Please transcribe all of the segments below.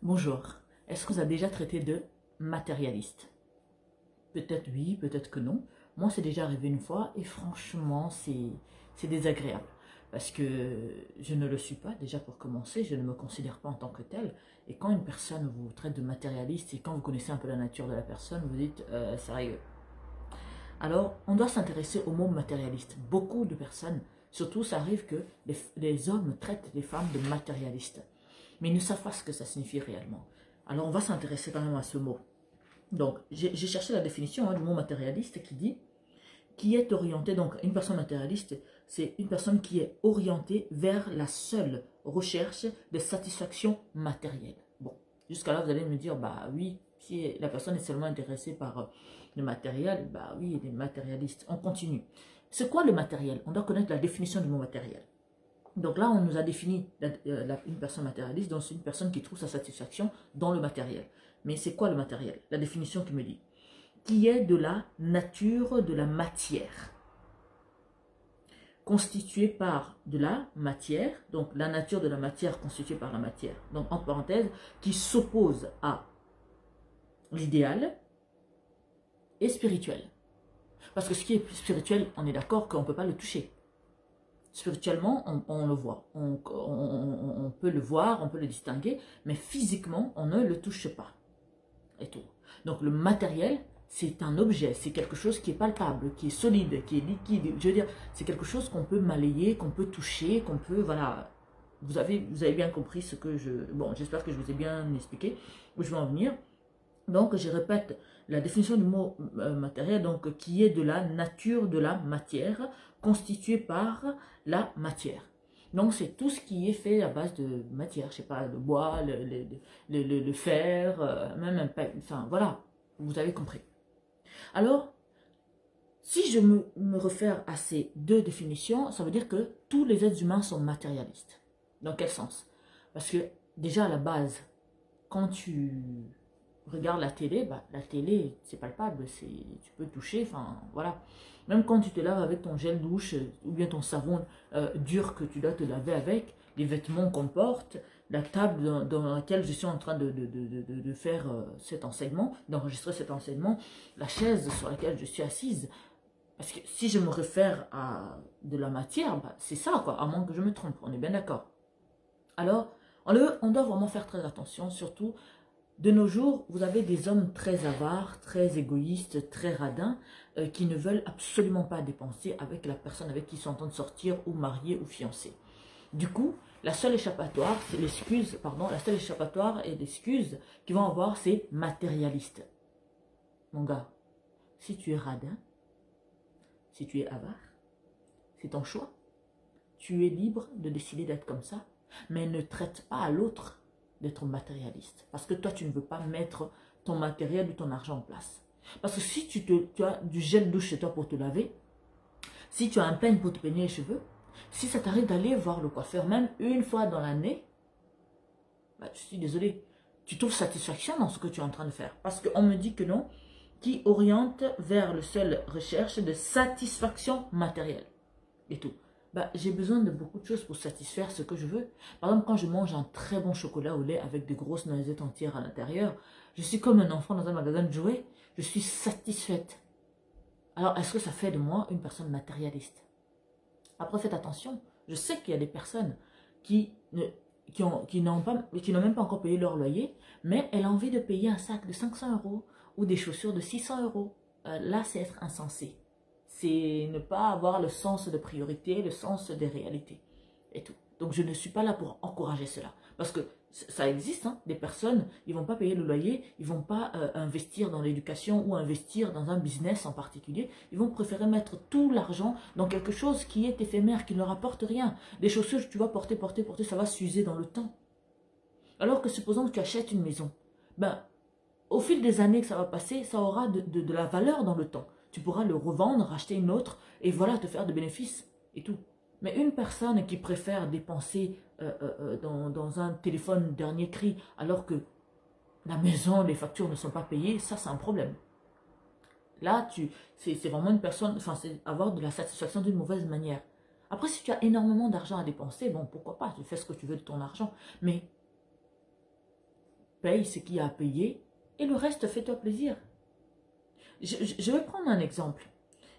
Bonjour, est-ce que vous avez déjà traité de matérialiste? Peut-être oui, peut-être que non. Moi, c'est déjà arrivé une fois et franchement, c'est désagréable. Parce que je ne le suis pas, déjà pour commencer, je ne me considère pas en tant que tel. Et quand une personne vous traite de matérialiste et quand vous connaissez un peu la nature de la personne, vous dites sérieux. Alors, on doit s'intéresser au mot matérialiste. Beaucoup de personnes, surtout ça arrive que les hommes traitent les femmes de matérialistes. Mais ils ne savent pas ce que ça signifie réellement. Alors, on va s'intéresser quand même à ce mot. Donc, j'ai cherché la définition du mot matérialiste qui est orienté, donc une personne matérialiste, c'est une personne qui est orientée vers la seule recherche de satisfaction matérielle. Bon, jusqu'à là, vous allez me dire, bah oui, si la personne est seulement intéressée par le matériel, bah oui, il est matérialiste. On continue. C'est quoi le matériel? On doit connaître la définition du mot matériel. Donc là, on nous a défini une personne matérialiste, donc c'est une personne qui trouve sa satisfaction dans le matériel. Mais c'est quoi le matériel? La définition qui me dit qui est de la nature de la matière, constituée par de la matière, donc la nature de la matière constituée par la matière, donc entre parenthèses, qui s'oppose à l'idéal et spirituel. Parce que ce qui est spirituel, on est d'accord qu'on ne peut pas le toucher. Spirituellement, on le voit, on peut le voir, on peut le distinguer, mais physiquement, on ne le touche pas. Et tout. Donc le matériel, c'est un objet, c'est quelque chose qui est palpable, qui est solide, qui est liquide. Je veux dire, c'est quelque chose qu'on peut malayer, qu'on peut toucher, qu'on peut, voilà. Vous avez bien compris ce que je... Bon, j'espère que je vous ai bien expliqué où je vais en venir. Donc, je répète la définition du mot matériel, donc qui est de la nature de la matière, constituée par la matière. Donc, c'est tout ce qui est fait à base de matière, je sais pas, le bois, le fer, même un pain, enfin, voilà, vous avez compris. Alors, si je me réfère à ces deux définitions, ça veut dire que tous les êtres humains sont matérialistes. Dans quel sens? Parce que, déjà, à la base, quand tu regardes la télé, bah, la télé, c'est palpable, tu peux toucher, enfin, voilà. Même quand tu te laves avec ton gel douche ou bien ton savon dur que tu dois te laver avec, les vêtements qu'on porte, la table dans laquelle je suis en train de faire cet enseignement, d'enregistrer cet enseignement, la chaise sur laquelle je suis assise. Parce que si je me réfère à de la matière, bah, c'est ça, quoi, à moins que je me trompe, on est bien d'accord. Alors, on doit vraiment faire très attention, surtout de nos jours, vous avez des hommes très avares, très égoïstes, très radins, qui ne veulent absolument pas dépenser avec la personne avec qui ils sont en train de sortir, ou mariés, ou fiancés. Du coup, la seule échappatoire, c'est l'excuse, pardon, la seule échappatoire et l'excuse qu'ils vont avoir, c'est matérialiste. Mon gars, si tu es radin, si tu es avare, c'est ton choix. Tu es libre de décider d'être comme ça, mais ne traite pas à l'autre d'être matérialiste. Parce que toi, tu ne veux pas mettre ton matériel ou ton argent en place. Parce que si tu as du gel douche chez toi pour te laver, si tu as un peigne pour te peigner les cheveux, si ça t'arrive d'aller voir le coiffeur même une fois dans l'année, bah, je suis désolée, tu trouves satisfaction dans ce que tu es en train de faire. Parce qu'on me dit que non, qui oriente vers le seul recherche de satisfaction matérielle. Et tout. Bah, j'ai besoin de beaucoup de choses pour satisfaire ce que je veux. Par exemple, quand je mange un très bon chocolat au lait avec de grosses noisettes entières à l'intérieur, je suis comme un enfant dans un magasin de jouets, je suis satisfaite. Alors, est-ce que ça fait de moi une personne matérialiste? Après, faites attention. Je sais qu'il y a des personnes qui n'ont même pas encore payé leur loyer, mais elles ont envie de payer un sac de 500 € ou des chaussures de 600 €. Là, c'est être insensé. C'est ne pas avoir le sens de priorité, le sens des réalités et tout. Donc, je ne suis pas là pour encourager cela. Parce que ça existe, hein, des personnes, ils ne vont pas payer le loyer, ils ne vont pas investir dans l'éducation ou investir dans un business en particulier. Ils vont préférer mettre tout l'argent dans quelque chose qui est éphémère, qui ne rapporte rien. Des chaussures, tu vas porter, ça va s'user dans le temps. Alors que supposons que tu achètes une maison, ben, au fil des années que ça va passer, ça aura de la valeur dans le temps. Tu pourras le revendre, racheter une autre, et voilà, te faire de bénéfices et tout. Mais une personne qui préfère dépenser dans un téléphone dernier cri, alors que la maison, les factures ne sont pas payées, ça c'est un problème. Là, c'est vraiment une personne, enfin c'est avoir de la satisfaction d'une mauvaise manière. Après, si tu as énormément d'argent à dépenser, bon, pourquoi pas, tu fais ce que tu veux de ton argent. Mais paye ce qu'il y a à payer et le reste, fais-toi plaisir. Je vais prendre un exemple.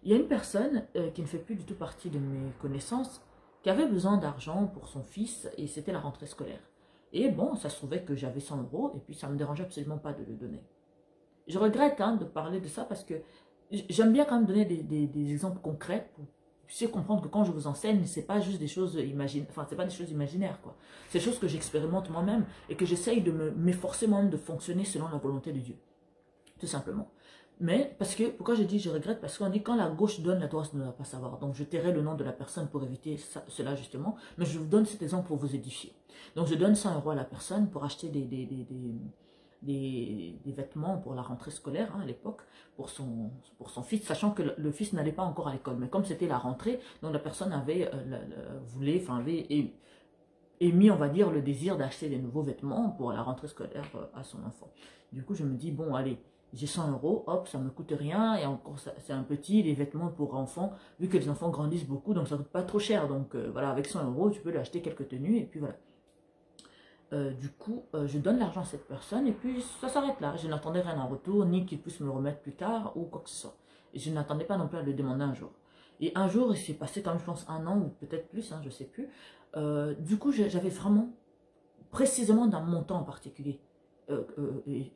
Il y a une personne qui ne fait plus du tout partie de mes connaissances qui avait besoin d'argent pour son fils et c'était la rentrée scolaire. Et bon, ça se trouvait que j'avais 100 € et puis ça ne me dérangeait absolument pas de le donner. Je regrette de parler de ça parce que j'aime bien quand même donner des exemples concrets pour que vous puissiez comprendre que quand je vous enseigne, ce n'est pas juste des choses imaginaires, enfin, c'est pas des choses imaginaires, quoi. C'est des choses que j'expérimente moi-même et que j'essaye de m'efforcer moi-même de fonctionner selon la volonté de Dieu. Tout simplement. Mais, parce que, pourquoi je dis je regrette? Parce qu'on dit quand la gauche donne, la droite ne va pas savoir. Donc, je tairai le nom de la personne pour éviter cela, justement. Mais je vous donne cet exemple pour vous édifier. Donc, je donne 100 € à la personne pour acheter des vêtements pour la rentrée scolaire, à l'époque, pour son fils, sachant que le fils n'allait pas encore à l'école. Mais comme c'était la rentrée, donc la personne avait, avait émis, on va dire, le désir d'acheter des nouveaux vêtements pour la rentrée scolaire à son enfant. Du coup, je me dis, bon, allez, j'ai 100 €, hop, ça ne me coûte rien, et encore, c'est un petit, les vêtements pour enfants, vu que les enfants grandissent beaucoup, donc ça ne coûte pas trop cher. Donc voilà, avec 100 €, tu peux lui acheter quelques tenues, et puis voilà. Du coup, je donne l'argent à cette personne, et puis ça s'arrête là. Je n'attendais rien en retour, ni qu'il puisse me le remettre plus tard, ou quoi que ce soit. Et je n'attendais pas non plus à le demander un jour. Et un jour, il s'est passé quand même, je pense, 1 an, ou peut-être plus, je ne sais plus. Du coup, j'avais vraiment, précisément d'un montant en particulier. Et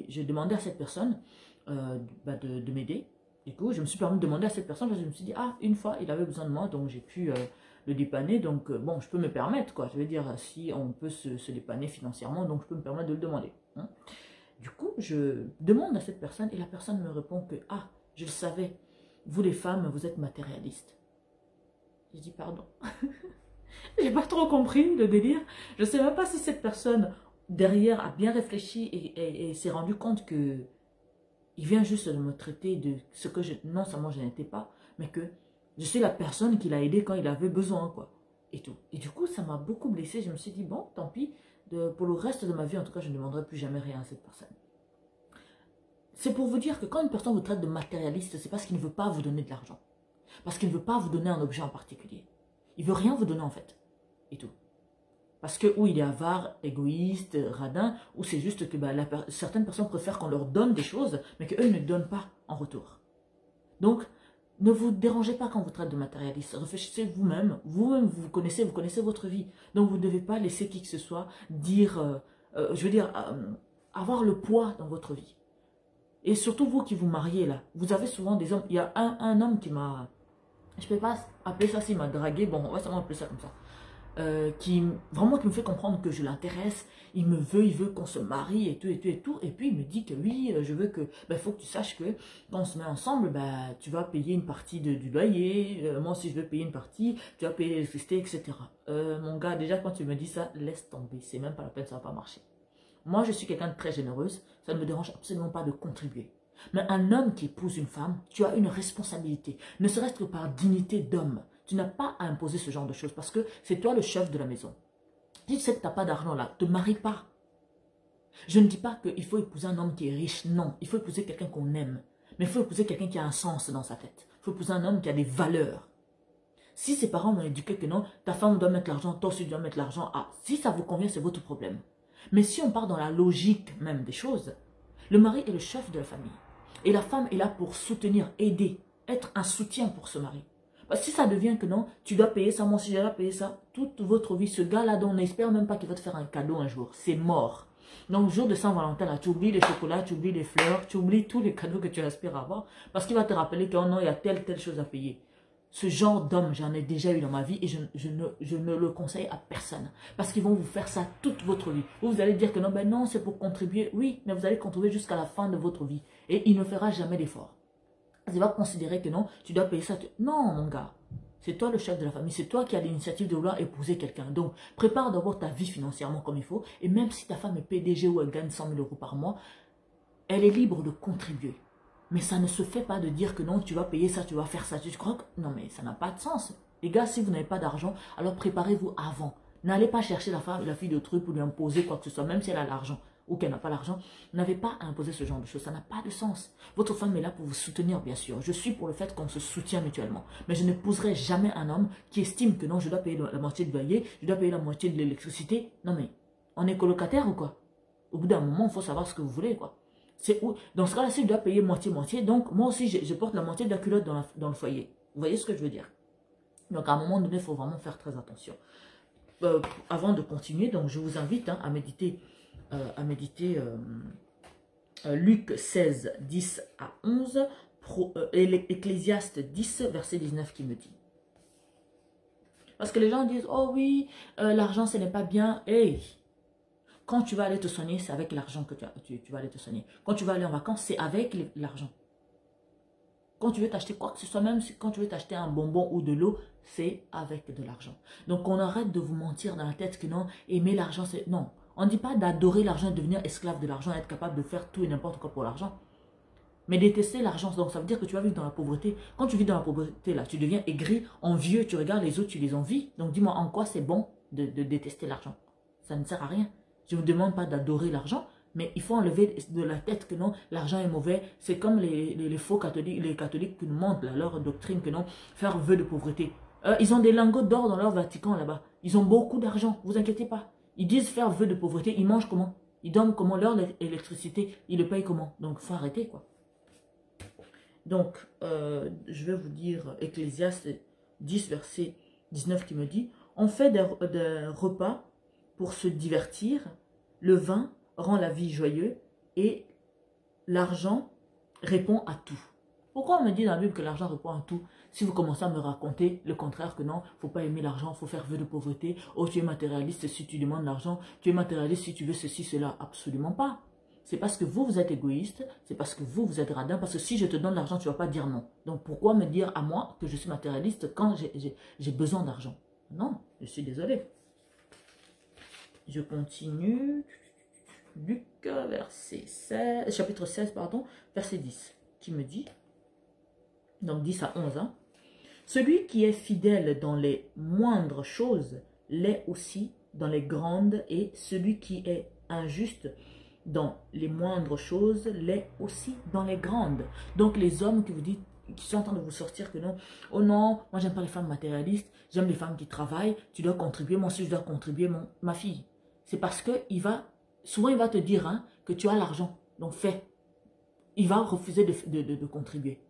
j'ai demandé à cette personne de m'aider. Du coup, je me suis permis de demander à cette personne, parce que je me suis dit, ah, une fois, il avait besoin de moi, donc j'ai pu le dépanner, donc bon, je peux me permettre, quoi. Je veux dire, si on peut se dépanner financièrement, donc je peux me permettre de le demander. Du coup, je demande à cette personne, et la personne me répond que, ah, je le savais, vous les femmes, vous êtes matérialistes. Je dis, pardon. J'ai pas trop compris le délire. Je sais même pas si cette personne derrière a bien réfléchi et s'est rendu compte que il vient juste de me traiter de ce que non seulement je n'étais pas, mais que je suis la personne qui l'a aidé quand il avait besoin, quoi. Et tout. Et du coup, ça m'a beaucoup blessée. Je me suis dit, bon, tant pis, pour le reste de ma vie, en tout cas, je ne demanderai plus jamais rien à cette personne. C'est pour vous dire que quand une personne vous traite de matérialiste, c'est parce qu'il ne veut pas vous donner de l'argent. Parce qu'il ne veut pas vous donner un objet en particulier. Il ne veut rien vous donner, en fait. Et tout. Parce que ou il est avare, égoïste, radin, ou c'est juste que certaines personnes préfèrent qu'on leur donne des choses, mais qu'eux ne donnent pas en retour. Donc, ne vous dérangez pas quand vous traitez de matérialiste. Réfléchissez vous-même. Vous-même, vous connaissez votre vie. Donc, vous ne devez pas laisser qui que ce soit dire, avoir le poids dans votre vie. Et surtout vous qui vous mariez là, vous avez souvent des hommes. Il y a un homme qui m'a, je ne peux pas appeler ça s'il m'a dragué, bon, on va seulement appeler ça comme ça. Qui me fait comprendre que je l'intéresse, il veut qu'on se marie et tout, et puis il me dit que oui, je veux que, faut que tu saches que quand on se met ensemble, tu vas payer une partie du loyer, moi aussi je veux payer une partie, tu vas payer l'électricité, etc. Mon gars, déjà quand tu me dis ça, laisse tomber, c'est même pas la peine, ça va pas marcher. Moi je suis quelqu'un de très généreuse, ça ne me dérange absolument pas de contribuer. Mais un homme qui épouse une femme, tu as une responsabilité, ne serait-ce que par dignité d'homme. Tu n'as pas à imposer ce genre de choses parce que c'est toi le chef de la maison. Si tu sais que tu n'as pas d'argent là, ne te marie pas. Je ne dis pas qu'il faut épouser un homme qui est riche, non. Il faut épouser quelqu'un qu'on aime. Mais il faut épouser quelqu'un qui a un sens dans sa tête. Il faut épouser un homme qui a des valeurs. Si ses parents m'ont éduqué que non, ta femme doit mettre l'argent, toi aussi tu dois mettre l'argent, si ça vous convient, c'est votre problème. Mais si on part dans la logique même des choses, le mari est le chef de la famille. Et la femme est là pour soutenir, aider, être un soutien pour ce mari. Si ça devient que non, tu dois payer ça, moi aussi je dois payer ça, toute votre vie, ce gars-là, on n'espère même pas qu'il va te faire un cadeau un jour. C'est mort. Donc, le jour de Saint-Valentin, là, tu oublies les chocolats, tu oublies les fleurs, tu oublies tous les cadeaux que tu aspires à avoir, parce qu'il va te rappeler que oh non, il y a telle chose à payer. Ce genre d'homme, j'en ai déjà eu dans ma vie et je ne le conseille à personne. Parce qu'ils vont vous faire ça toute votre vie. Vous allez dire que non, non, c'est pour contribuer. Oui, mais vous allez contribuer jusqu'à la fin de votre vie. Et il ne fera jamais d'effort. Il va considérer que non, tu dois payer ça. Non, mon gars. C'est toi le chef de la famille. C'est toi qui as l'initiative de vouloir épouser quelqu'un. Donc, prépare d'abord ta vie financièrement comme il faut. Et même si ta femme est PDG ou elle gagne 100 000 € par mois, elle est libre de contribuer. Mais ça ne se fait pas de dire que non, tu vas payer ça, tu vas faire ça. Tu crois que... Non, mais ça n'a pas de sens. Les gars, si vous n'avez pas d'argent, alors préparez-vous avant. N'allez pas chercher la fille de truc pour lui imposer quoi que ce soit, même si elle a l'argent ou qu'elle n'a pas l'argent. N'avez pas à imposer ce genre de choses. Ça n'a pas de sens. Votre femme est là pour vous soutenir, bien sûr. Je suis pour le fait qu'on se soutient mutuellement. Mais je n'épouserai jamais un homme qui estime que non, je dois payer la moitié du loyer, je dois payer la moitié de l'électricité. Non, mais on est colocataire ou quoi? Au bout d'un moment, il faut savoir ce que vous voulez, quoi. Dans ce cas-là, si je dois payer moitié-moitié, donc moi aussi, je porte la moitié de la culotte dans le foyer. Vous voyez ce que je veux dire? Donc, à un moment donné, il faut vraiment faire très attention. Avant de continuer, donc je vous invite hein, à méditer, Luc 16, 10 à 11, et Ecclésiaste 10, verset 19 qui me dit. Parce que les gens disent, oh oui, l'argent ce n'est pas bien. Hey, quand tu vas aller te soigner, c'est avec l'argent que tu vas aller te soigner. Quand tu vas aller en vacances, c'est avec l'argent. Quand tu veux t'acheter quoi que ce soit, même quand tu veux t'acheter un bonbon ou de l'eau, c'est avec de l'argent. Donc on arrête de vous mentir dans la tête que non, aimer l'argent, c'est... Non, on ne dit pas d'adorer l'argent et devenir esclave de l'argent, être capable de faire tout et n'importe quoi pour l'argent. Mais détester l'argent, donc ça veut dire que tu vas vivre dans la pauvreté. Quand tu vis dans la pauvreté, là, tu deviens aigri, envieux, tu regardes les autres, tu les envies. Donc dis-moi, en quoi c'est bon de détester l'argent? Ça ne sert à rien. Je ne vous demande pas d'adorer l'argent, mais il faut enlever de la tête que non, l'argent est mauvais. C'est comme les faux catholiques, les catholiques qui nous montrent leur doctrine que non, faire vœu de pauvreté. Ils ont des lingots d'or dans leur Vatican là-bas. Ils ont beaucoup d'argent, vous inquiétez pas. Ils disent faire vœu de pauvreté, ils mangent comment? Ils dorment comment? Leur électricité, ils le payent comment? Donc il faut arrêter quoi. Donc, je vais vous dire Ecclésiaste 10, verset 19 qui me dit « On fait des repas pour se divertir, le vin rend la vie joyeuse et l'argent répond à tout. » Pourquoi on me dit dans la Bible que l'argent répond à tout? Si vous commencez à me raconter le contraire, que non, il ne faut pas aimer l'argent, il faut faire vœu de pauvreté. Oh, tu es matérialiste si tu demandes l'argent, tu es matérialiste si tu veux ceci, cela. Absolument pas. C'est parce que vous êtes égoïste, c'est parce que vous êtes radin, parce que si je te donne l'argent, tu ne vas pas dire non. Donc pourquoi me dire à moi que je suis matérialiste quand j'ai besoin d'argent? Non, je suis désolé. Je continue. Luc, chapitre 16, pardon, verset 10, qui me dit, donc 10 à 11, hein, celui qui est fidèle dans les moindres choses l'est aussi dans les grandes, et celui qui est injuste dans les moindres choses l'est aussi dans les grandes. Donc les hommes qui vous disent, qui sont en train de vous sortir que non, oh non, moi j'aime pas les femmes matérialistes, j'aime les femmes qui travaillent, tu dois contribuer, moi aussi je dois contribuer, ma fille. C'est parce que souvent il va te dire hein, que tu as l'argent, donc fais. Il va refuser de contribuer.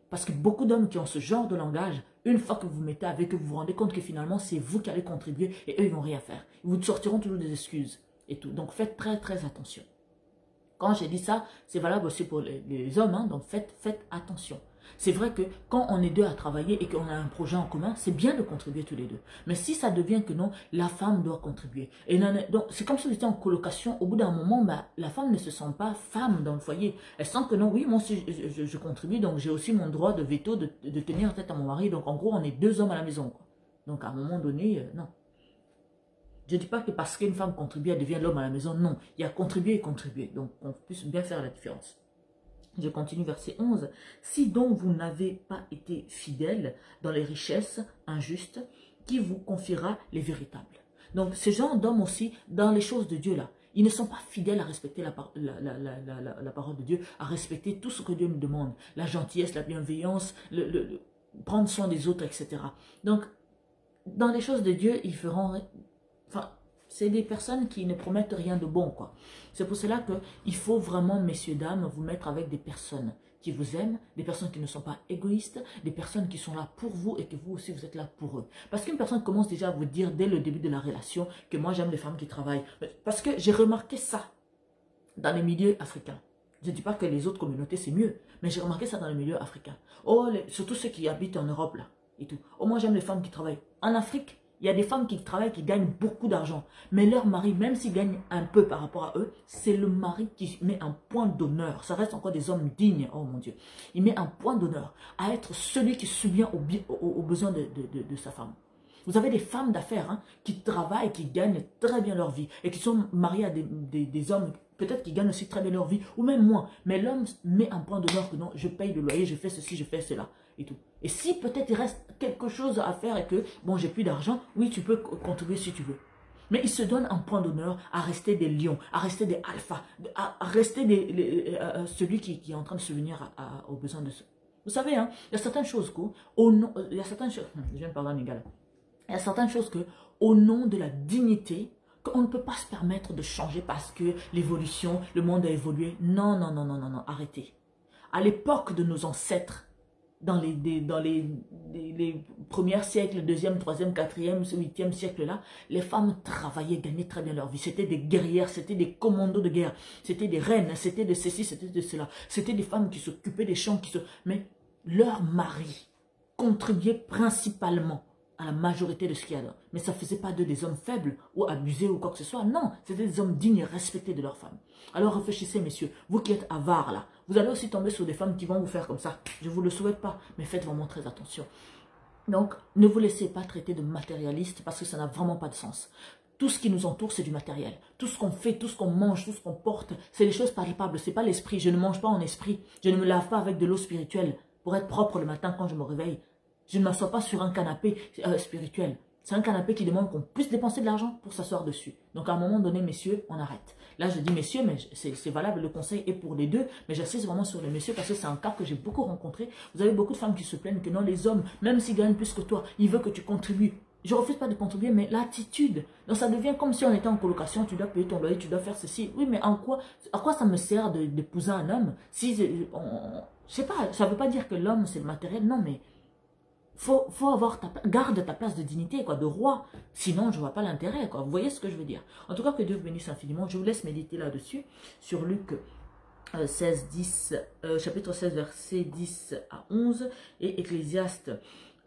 Parce que beaucoup d'hommes qui ont ce genre de langage, une fois que vous mettez avec eux, vous vous rendez compte que finalement c'est vous qui allez contribuer et eux ils vont rien faire. Ils vous sortiront toujours des excuses et tout. Donc faites très très attention. Quand j'ai dit ça, c'est valable aussi pour les hommes, hein, donc faites attention. C'est vrai que quand on est deux à travailler et qu'on a un projet en commun, c'est bien de contribuer tous les deux. Mais si ça devient que non, la femme doit contribuer. Donc c'est comme si vous étiez en colocation, au bout d'un moment, bah, la femme ne se sent pas femme dans le foyer. Elle sent que non, oui, moi aussi je contribue, donc j'ai aussi mon droit de veto de tenir tête à mon mari. Donc en gros, on est deux hommes à la maison, quoi. Donc à un moment donné, non. Je ne dis pas que parce qu'une femme contribue, elle devient l'homme à la maison. Non, il y a contribuer et contribuer. Donc, on puisse bien faire la différence. Je continue verset 11. Si donc vous n'avez pas été fidèle dans les richesses injustes, qui vous confiera les véritables? Donc, ces gens d'hommes aussi, dans les choses de Dieu là, ils ne sont pas fidèles à respecter la parole de Dieu, à respecter tout ce que Dieu nous demande. La gentillesse, la bienveillance, prendre soin des autres, etc. Donc, dans les choses de Dieu, ils feront... Enfin, c'est des personnes qui ne promettent rien de bon, quoi. C'est pour cela qu'il faut vraiment, messieurs, dames, vous mettre avec des personnes qui vous aiment, des personnes qui ne sont pas égoïstes, des personnes qui sont là pour vous et que vous aussi, vous êtes là pour eux. Parce qu'une personne commence déjà à vous dire dès le début de la relation que moi, j'aime les femmes qui travaillent. Parce que j'ai remarqué ça dans les milieux africains. Je ne dis pas que les autres communautés, c'est mieux, mais j'ai remarqué ça dans les milieux africains. Oh, surtout ceux qui habitent en Europe, là, et tout. Oh, moi, j'aime les femmes qui travaillent. En Afrique, il y a des femmes qui travaillent, qui gagnent beaucoup d'argent. Mais leur mari, même s'il gagne un peu par rapport à eux, c'est le mari qui met un point d'honneur. Ça reste encore des hommes dignes, oh mon Dieu. Il met un point d'honneur à être celui qui subvient aux besoins de sa femme. Vous avez des femmes d'affaires hein, qui travaillent, qui gagnent très bien leur vie et qui sont mariées à des hommes peut-être qui gagnent aussi très bien leur vie ou même moins. Mais l'homme met un point d'honneur que non, je paye le loyer, je fais ceci, je fais cela et tout. Et si peut-être il reste quelque chose à faire et que, bon, j'ai plus d'argent, oui, tu peux contribuer si tu veux. Mais il se donne un point d'honneur à rester des lions, à rester des alphas, à rester celui qui est en train de subvenir aux besoins de ceux. Vous savez, hein, il y a certaines choses il y a certaines choses, je viens de parler en égal. Il y a certaines choses que, au nom de la dignité, qu'on ne peut pas se permettre de changer parce que l'évolution, le monde a évolué. Non, non, non, non, non, non, arrêtez. À l'époque de nos ancêtres, dans les premiers siècles, deuxième, troisième, quatrième, huitième siècle-là, les femmes travaillaient, gagnaient très bien leur vie. C'était des guerrières, c'était des commandos de guerre, c'était des reines, c'était de ceci, c'était de cela. C'était des femmes qui s'occupaient des champs, mais leur mari contribuait principalement à la majorité de ce qu'il y a là. Mais ça ne faisait pas d'eux des hommes faibles ou abusés ou quoi que ce soit. Non, c'était des hommes dignes et respectés de leurs femmes. Alors réfléchissez, messieurs, vous qui êtes avares là, vous allez aussi tomber sur des femmes qui vont vous faire comme ça. Je ne vous le souhaite pas, mais faites vraiment très attention. Donc, ne vous laissez pas traiter de matérialiste parce que ça n'a vraiment pas de sens. Tout ce qui nous entoure, c'est du matériel. Tout ce qu'on fait, tout ce qu'on mange, tout ce qu'on porte, c'est des choses palpables. Ce n'est pas l'esprit. Je ne mange pas en esprit. Je ne me lave pas avec de l'eau spirituelle pour être propre le matin quand je me réveille. Je ne m'assois pas sur un canapé spirituel. C'est un canapé qui demande qu'on puisse dépenser de l'argent pour s'asseoir dessus. Donc à un moment donné, messieurs, on arrête. Là, je dis messieurs, mais c'est valable, le conseil est pour les deux. Mais j'insiste vraiment sur les messieurs parce que c'est un cas que j'ai beaucoup rencontré. Vous avez beaucoup de femmes qui se plaignent que non, les hommes, même s'ils gagnent plus que toi, ils veulent que tu contribues. Je ne refuse pas de contribuer, mais l'attitude. Donc ça devient comme si on était en colocation, tu dois payer ton loyer, tu dois faire ceci. Oui, mais à quoi ça me sert d'épouser un homme si je sais pas, ça ne veut pas dire que l'homme c'est le matériel, non, mais faut avoir garde ta place de dignité, quoi, de roi. Sinon, je ne vois pas l'intérêt, quoi. Vous voyez ce que je veux dire? En tout cas, que Dieu vous bénisse infiniment. Je vous laisse méditer là-dessus, sur Luc 16, 10, chapitre 16, versets 10 à 11, et Ecclésiaste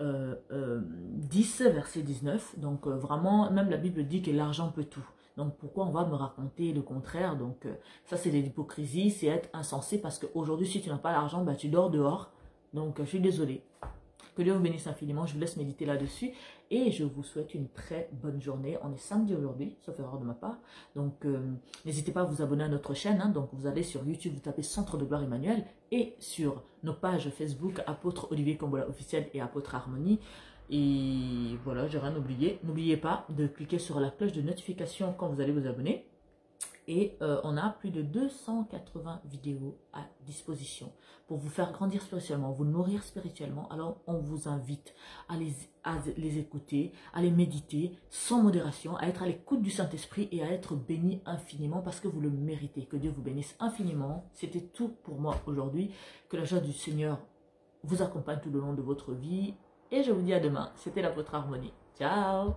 10, verset 19. Donc, vraiment, même la Bible dit que l'argent peut tout. Donc, pourquoi on va me raconter le contraire? Donc, ça, c'est de l'hypocrisie, c'est être insensé, parce qu'aujourd'hui, si tu n'as pas l'argent, bah, tu dors dehors. Donc, je suis désolée. Que Dieu vous bénisse infiniment. Je vous laisse méditer là-dessus. Et je vous souhaite une très bonne journée. On est samedi aujourd'hui, sauf erreur de ma part. Donc, n'hésitez pas à vous abonner à notre chaîne. Hein. Donc, vous allez sur YouTube, vous tapez Centre de Gloire Emmanuel. Et sur nos pages Facebook, Apôtre Olivier Kombola officiel et Apôtre Harmonie. Et voilà, j'ai rien oublié. N'oubliez pas de cliquer sur la cloche de notification quand vous allez vous abonner. Et on a plus de 280 vidéos à disposition pour vous faire grandir spirituellement, vous nourrir spirituellement. Alors on vous invite à les écouter, à les méditer sans modération, à être à l'écoute du Saint-Esprit et à être béni infiniment parce que vous le méritez. Que Dieu vous bénisse infiniment. C'était tout pour moi aujourd'hui. Que la joie du Seigneur vous accompagne tout le long de votre vie. Et je vous dis à demain. C'était l'Apôtre Harmonie. Ciao!